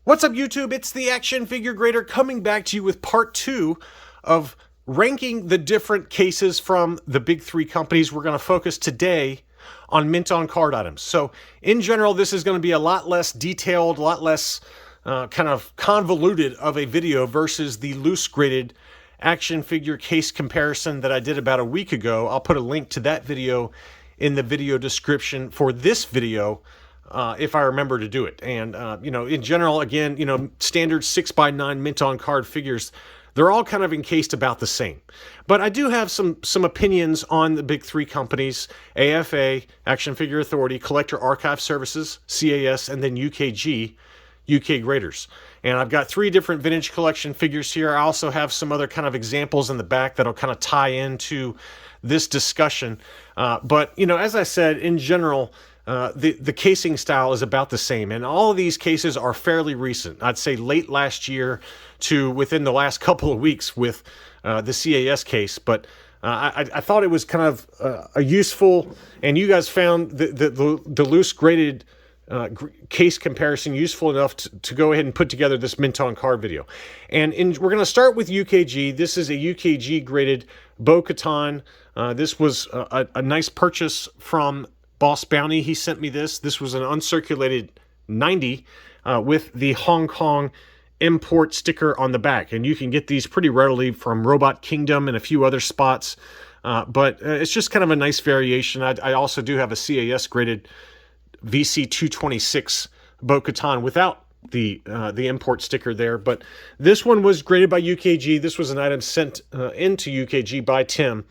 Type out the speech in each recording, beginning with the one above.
What's up, YouTube? It's the Action Figure Grader coming back to you with part 2 of ranking the different cases from the big three companies. We're going to focus today on mint on card items. So in general, this is going to be a lot less detailed, a lot less kind of convoluted of a video versus the loose graded action figure case comparison that I did about a week ago. I'll put a link to that video in the video description for this video if I remember to do it. And, in general, again, standard 6x9 mint on card figures, they're all kind of encased about the same. But I do have some opinions on the big three companies: AFA, Action Figure Authority, Collector Archive Services, CAS, and then UKG, UK Graders. And I've got 3 different vintage collection figures here. I also have some other kind of examples in the back that'll kind of tie into this discussion. But as I said, in general, the casing style is about the same, and all of these cases are fairly recent. I'd say late last year to within the last couple of weeks with the CAS case. But I thought it was kind of a useful, and you guys found the loose graded case comparison useful enough to go ahead and put together this mint on card video. And we're going to start with UKG. This is a UKG graded Bo-Katan. This was a nice purchase from Boss Bounty. He sent me this. This was an uncirculated 90 with the Hong Kong import sticker on the back. And you can get these pretty readily from Robot Kingdom and a few other spots. But it's just kind of a nice variation. I also do have a CAS graded VC 226 Bo-Katan without the import sticker there. But this one was graded by UKG. This was an item sent into UKG by Tim.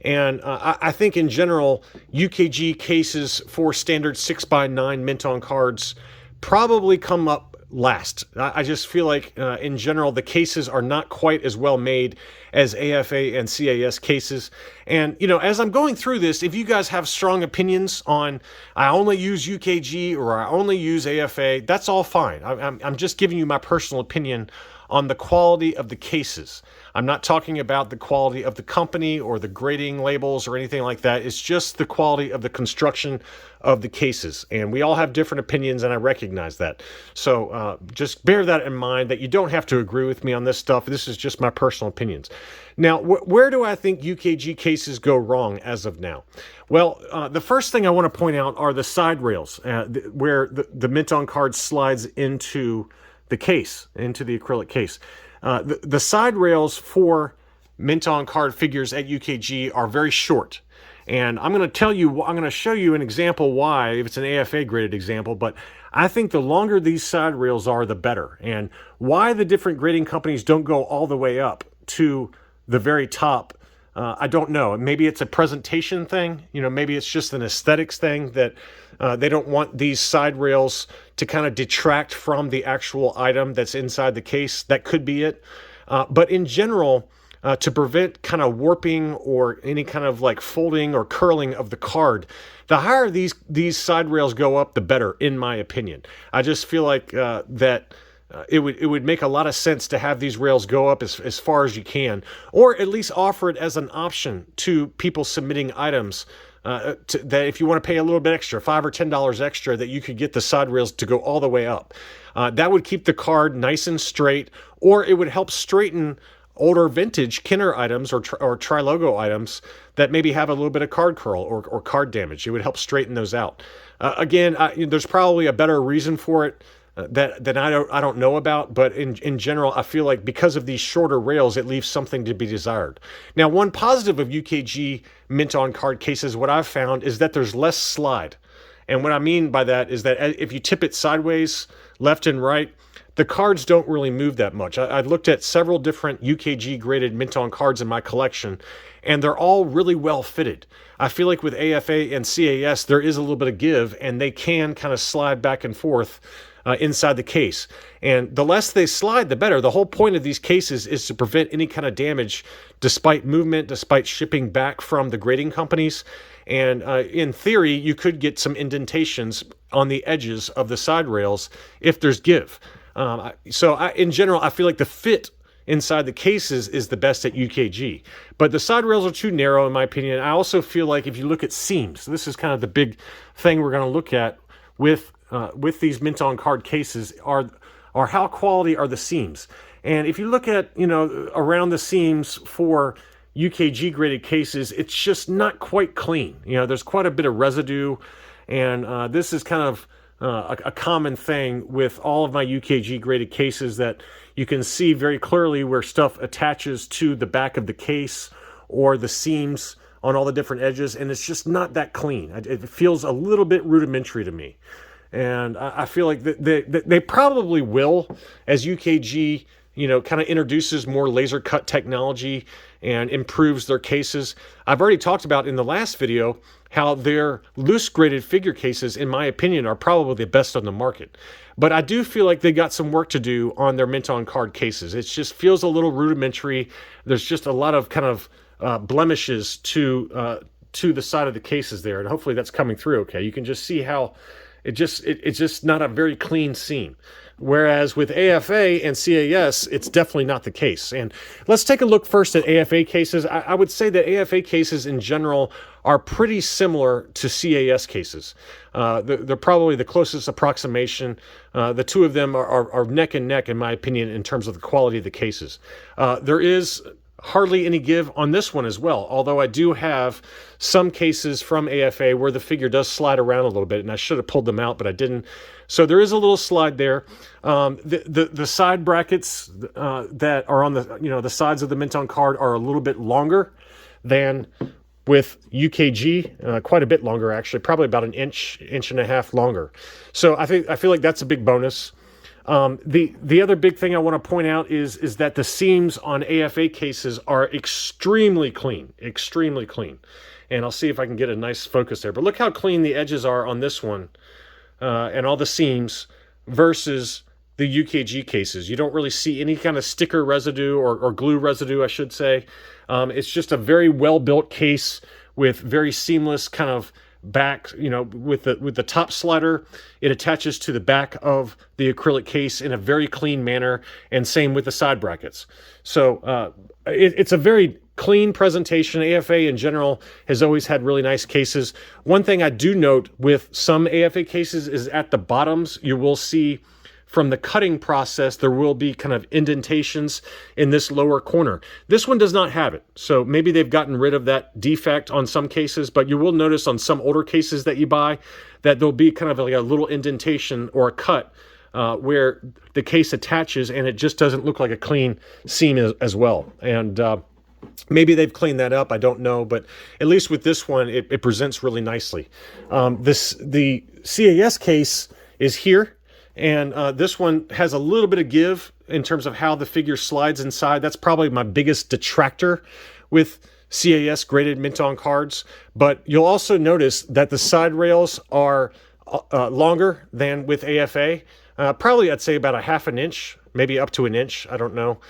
And I think in general, UKG cases for standard 6x9 mint on cards probably come up last. I just feel like in general, the cases are not quite as well made as AFA and CAS cases. And, as I'm going through this, if you guys have strong opinions on I only use UKG or I only use AFA, that's all fine. I'm just giving you my personal opinion on the quality of the cases. I'm not talking about the quality of the company or the grading labels or anything like that. It's just the quality of the construction of the cases. And we all have different opinions, and I recognize that. So just bear that in mind, that you don't have to agree with me on this stuff. This is just my personal opinions. Now, where do I think UKG cases go wrong as of now? Well, the first thing I want to point out are the side rails, where the mint on card slides into the case, into the acrylic case. The side rails for mint on card figures at UKG are very short. And I'm going to show you an example why, if it's an AFA graded example, but I think the longer these side rails are, the better. And why the different grading companies don't go all the way up to the very top, I don't know. Maybe it's a presentation thing. Maybe it's just an aesthetics thing that they don't want these side rails to kind of detract from the actual item that's inside the case. That could be it. But in general, to prevent kind of warping or any kind of like folding or curling of the card, the higher these side rails go up, the better, in my opinion. I just feel like that it would make a lot of sense to have these rails go up as far as you can, or at least offer it as an option to people submitting items, that if you want to pay a little bit extra, $5 or $10 extra, that you could get the side rails to go all the way up. That would keep the card nice and straight, or it would help straighten older vintage Kenner items or tri-logo items that maybe have a little bit of card curl or card damage. It would help straighten those out. Again, there's probably a better reason for it that I don't know about, but in general, I feel like because of these shorter rails, it leaves something to be desired. Now, one positive of UKG mint on card cases, what I've found, is that there's less slide. And what I mean by that is that if you tip it sideways, left and right, the cards don't really move that much. I've looked at several different UKG graded mint on cards in my collection, and they're all really well fitted. I feel like with AFA and CAS, there is a little bit of give, and they can kind of slide back and forth inside the case. And the less they slide, the better. The whole point of these cases is to prevent any kind of damage despite movement, despite shipping back from the grading companies. And in theory, you could get some indentations on the edges of the side rails if there's give. In general, I feel like the fit inside the cases is the best at UKG. But the side rails are too narrow, in my opinion. I also feel like if you look at seams, this is kind of the big thing we're going to look at with these mint on card cases, are are how quality are the seams. And if you look at, around the seams for UKG graded cases, it's just not quite clean. There's quite a bit of residue, and this is kind of a common thing with all of my UKG graded cases, that you can see very clearly where stuff attaches to the back of the case or the seams on all the different edges, and it's just not that clean. It feels a little bit rudimentary to me. And I feel like they probably will, as UKG kind of introduces more laser cut technology and improves their cases. I've already talked about in the last video how their loose graded figure cases, in my opinion, are probably the best on the market. But I do feel like they got some work to do on their mint on card cases. It just feels a little rudimentary. There's just a lot of kind of blemishes to the side of the cases there, and hopefully that's coming through okay. You can just see how it's just not a very clean seam. Whereas with AFA and CAS, it's definitely not the case. And let's take a look first at AFA cases. I would say that AFA cases in general are pretty similar to CAS cases. They're probably the closest approximation. The two of them are neck and neck, in my opinion, in terms of the quality of the cases. There is hardly any give on this one as well, although I do have some cases from AFA where the figure does slide around a little bit, and I should have pulled them out, but I didn't. So there is a little slide there. The side brackets that are on the sides of the mint on card are a little bit longer than with UKG, quite a bit longer actually, probably about an inch and a half longer. So I feel like that's a big bonus. The other big thing I want to point out is that the seams on AFA cases are extremely clean. And I'll see if I can get a nice focus there. But look how clean the edges are on this one, and all the seams versus the UKG cases. You don't really see any kind of sticker residue or glue residue, I should say. It's just a very well-built case with very seamless kind of back, with the top slider, it attaches to the back of the acrylic case in a very clean manner, and same with the side brackets. So it's a very clean presentation. AFA in general has always had really nice cases. One thing I do note with some AFA cases is at the bottoms, you will see from the cutting process, there will be kind of indentations in this lower corner. This one does not have it. So maybe they've gotten rid of that defect on some cases, but you will notice on some older cases that you buy that there'll be kind of like a little indentation or a cut where the case attaches, and it just doesn't look like a clean seam as well. And maybe they've cleaned that up. I don't know, but at least with this one, it presents really nicely. The CAS case is here. And this one has a little bit of give in terms of how the figure slides inside. That's probably my biggest detractor with CAS graded mint on cards. But you'll also notice that the side rails are longer than with AFA. Probably I'd say about a half an inch, maybe up to an inch. I don't know.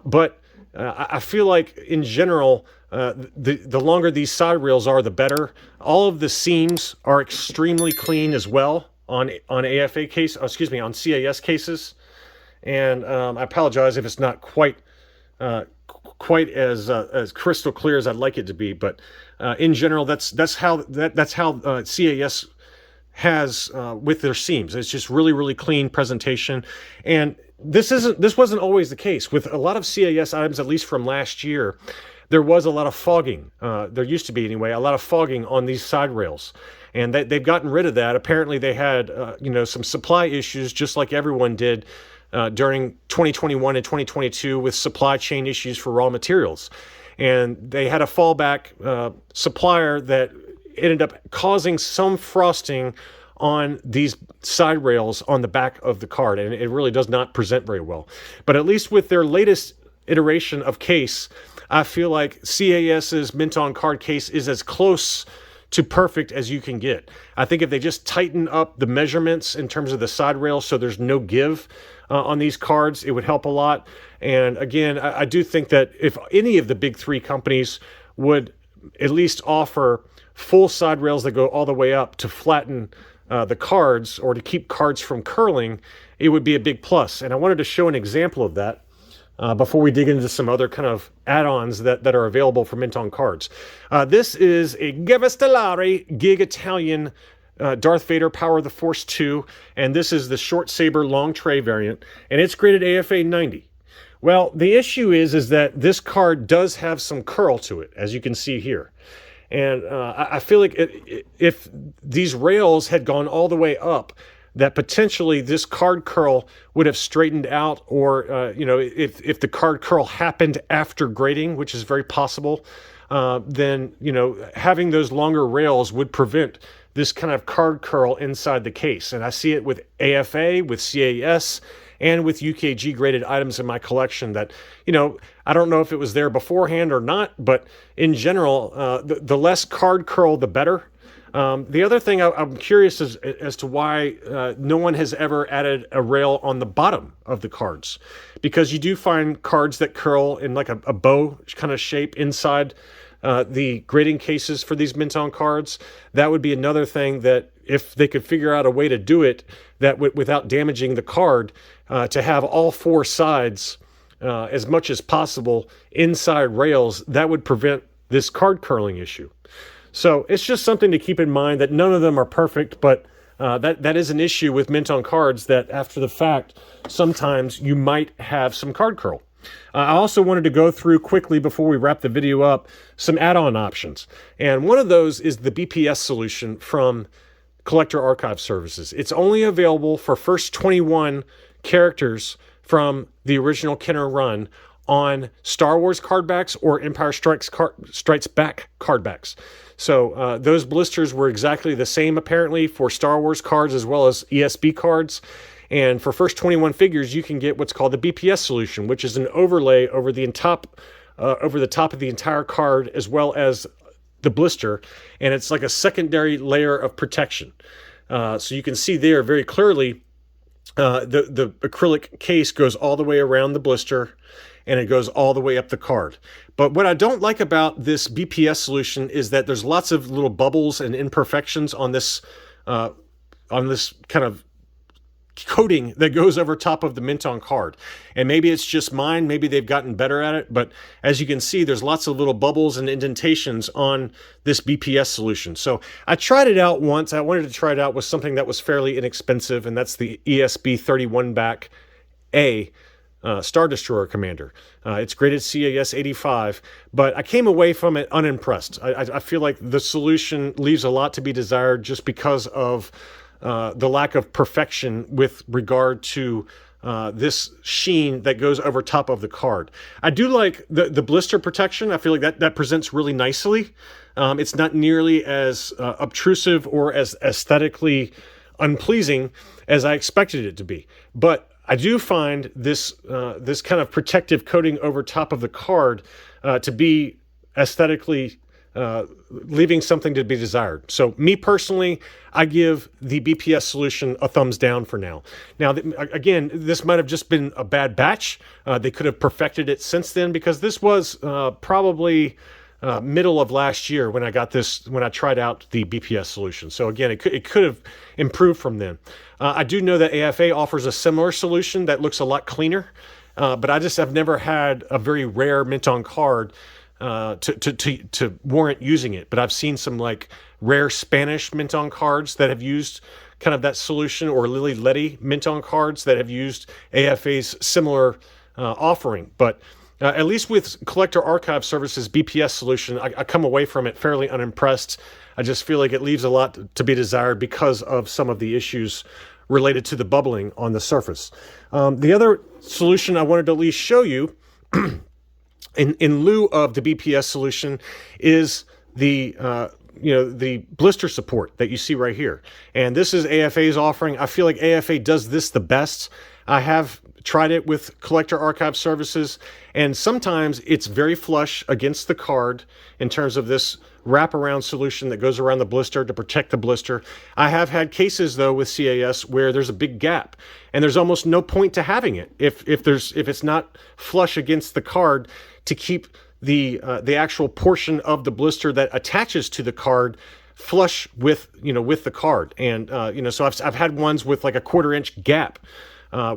But I feel like in general, the longer these side rails are, the better. All of the seams are extremely clean as well on AFA case, on CAS cases, and I apologize if it's not quite as crystal clear as I'd like it to be, but in general, that's how CAS has with their seams. It's just really clean presentation, and this wasn't always the case with a lot of CAS items, at least from last year. There was a lot of fogging. There used to be anyway, a lot of fogging on these side rails. And they've gotten rid of that. Apparently they had, some supply issues, just like everyone did during 2021 and 2022 with supply chain issues for raw materials. And they had a fallback supplier that ended up causing some frosting on these side rails on the back of the card. And it really does not present very well. But at least with their latest iteration of case, I feel like CAS's mint on card case is as close to perfect as you can get. I think if they just tighten up the measurements in terms of the side rails so there's no give on these cards, it would help a lot. And again, I do think that if any of the big three companies would at least offer full side rails that go all the way up to flatten the cards or to keep cards from curling, it would be a big plus. And I wanted to show an example of that before we dig into some other kind of add-ons that are available for mint on cards. This is a Gavistellari Gig Italian Darth Vader Power of the Force 2, and this is the short saber long tray variant, and it's graded AFA 90. Well, the issue is that this card does have some curl to it, as you can see here. And I feel like if these rails had gone all the way up, that potentially this card curl would have straightened out, or if the card curl happened after grading, which is very possible, then having those longer rails would prevent this kind of card curl inside the case. And I see it with AFA, with CAS, and with UKG graded items in my collection that, I don't know if it was there beforehand or not, but in general, the less card curl, the better. The other thing I'm curious as to why no one has ever added a rail on the bottom of the cards, because you do find cards that curl in like a bow kind of shape inside the grading cases for these Mint-On cards. That would be another thing that if they could figure out a way to do it that without damaging the card, to have all four sides as much as possible inside rails, that would prevent this card curling issue. So it's just something to keep in mind, that none of them are perfect, but that is an issue with Mint-On cards, that after the fact, sometimes you might have some card curl. I also wanted to go through quickly, before we wrap the video up, some add-on options. And one of those is the BPS solution from Collector Archive Services. It's only available for first 21 characters from the original Kenner run on Star Wars cardbacks or Empire Strikes Back cardbacks. So those blisters were exactly the same, apparently, for Star Wars cards as well as ESB cards. And for first 21 figures, you can get what's called the BPS solution, which is an overlay over the top of the entire card as well as the blister, and it's like a secondary layer of protection. So you can see there very clearly the acrylic case goes all the way around the blister, and it goes all the way up the card. But what I don't like about this BPS solution is that there's lots of little bubbles and imperfections on this kind of coating that goes over top of the Mint-On card. And maybe it's just mine, maybe they've gotten better at it, but as you can see, there's lots of little bubbles and indentations on this BPS solution. So I tried it out once. I wanted to try it out with something that was fairly inexpensive, and that's the ESB 31 back A Star Destroyer Commander. It's graded CAS 85, but I came away from it unimpressed. I feel like the solution leaves a lot to be desired just because of the lack of perfection with regard to this sheen that goes over top of the card. I do like the blister protection. I feel like that presents really nicely. It's not nearly as obtrusive or as aesthetically unpleasing as I expected it to be. But I do find this kind of protective coating over top of the card to be aesthetically leaving something to be desired. So me personally, I give the BPS solution a thumbs down for now. Now, again, this might have just been a bad batch. They could have perfected it since then, because this was probably middle of last year when I got this, when I tried out the BPS solution. So again, it could have improved from then. I do know that AFA offers a similar solution that looks a lot cleaner, but I just have never had a very rare Mint-On card to warrant using it. But I've seen some like rare Spanish Mint-On cards that have used kind of that solution, or Lily Letty Mint-On cards that have used AFA's similar offering. But at least with Collector Archive Services BPS solution, I come away from it fairly unimpressed. I just feel like it leaves a lot to be desired because of some of the issues related to the bubbling on the surface. The other solution I wanted to at least show you in lieu of the BPS solution is the the blister support that you see right here. And this is AFA's offering. I feel like AFA does this the best. I have tried it with Collector Archive Services, and sometimes it's very flush against the card in terms of this wraparound solution that goes around the blister to protect the blister. I have had cases though with CAS where there's a big gap, and there's almost no point to having it if it's not flush against the card, to keep the actual portion of the blister that attaches to the card flush with the card. And so I've had ones with like a 1/4 inch gap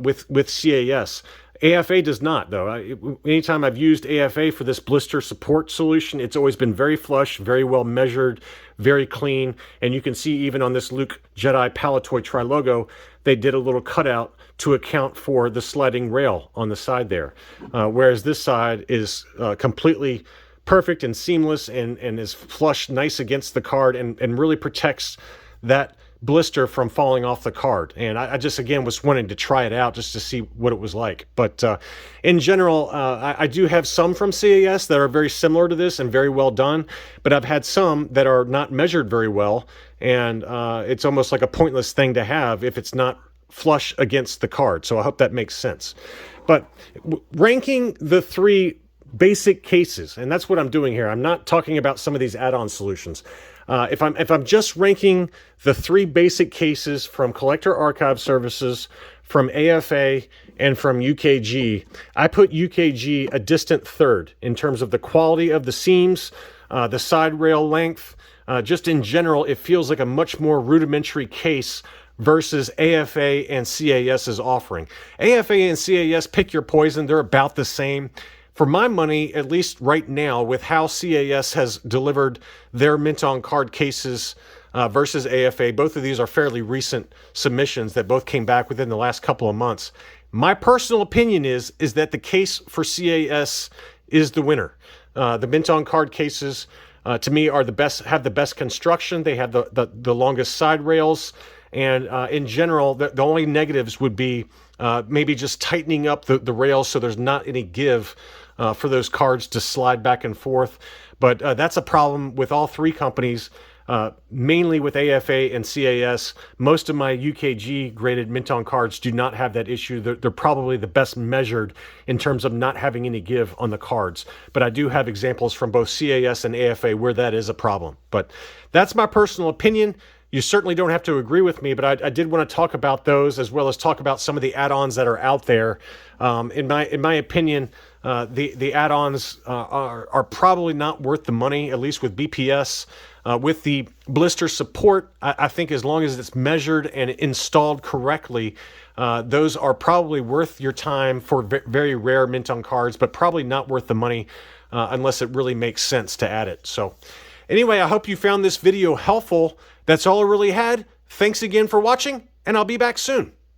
with CAS. AFA does not, though. Anytime I've used AFA for this blister support solution, it's always been very flush, very well measured, very clean. And you can see even on this Luke Jedi Palatoy Tri-Logo, they did a little cutout to account for the sliding rail on the side there. Whereas this side is completely perfect and seamless and is flush, nice against the card and really protects that blister from falling off the card. And I just, again, was wanting to try it out just to see what it was like. But in general, I do have some from CAS that are very similar to this and very well done, but I've had some that are not measured very well, and it's almost like a pointless thing to have if it's not flush against the card. So I hope that makes sense. But ranking the three basic cases, and that's what I'm doing here. I'm not talking about some of these add-on solutions. If I'm just ranking the three basic cases from Collector Archive Services, from AFA, and from UKG, I put UKG a distant third in terms of the quality of the seams, the side rail length. Just in general, it feels like a much more rudimentary case versus AFA and CAS's offering. AFA and CAS, pick your poison, they're about the same. For my money, at least right now, with how CAS has delivered their mint on card cases versus AFA, both of these are fairly recent submissions that both came back within the last couple of months. My personal opinion is that the case for CAS is the winner. The mint on card cases, to me, are the best, have the best construction. They have the longest side rails. And in general, the only negatives would be maybe just tightening up the rails so there's not any give for those cards to slide back and forth. But that's a problem with all three companies, mainly with AFA and CAS. Most of my UKG graded mint on cards do not have that issue. They're probably the best measured in terms of not having any give on the cards. But I do have examples from both CAS and AFA where that is a problem. But that's my personal opinion. You certainly don't have to agree with me, but I did want to talk about those as well as talk about some of the add-ons that are out there. In my opinion, the add-ons are probably not worth the money, at least with BPS. With the blister support, I think as long as it's measured and installed correctly, those are probably worth your time for very rare mint on cards, but probably not worth the money unless it really makes sense to add it. So anyway, I hope you found this video helpful. That's all I really had. Thanks again for watching, and I'll be back soon.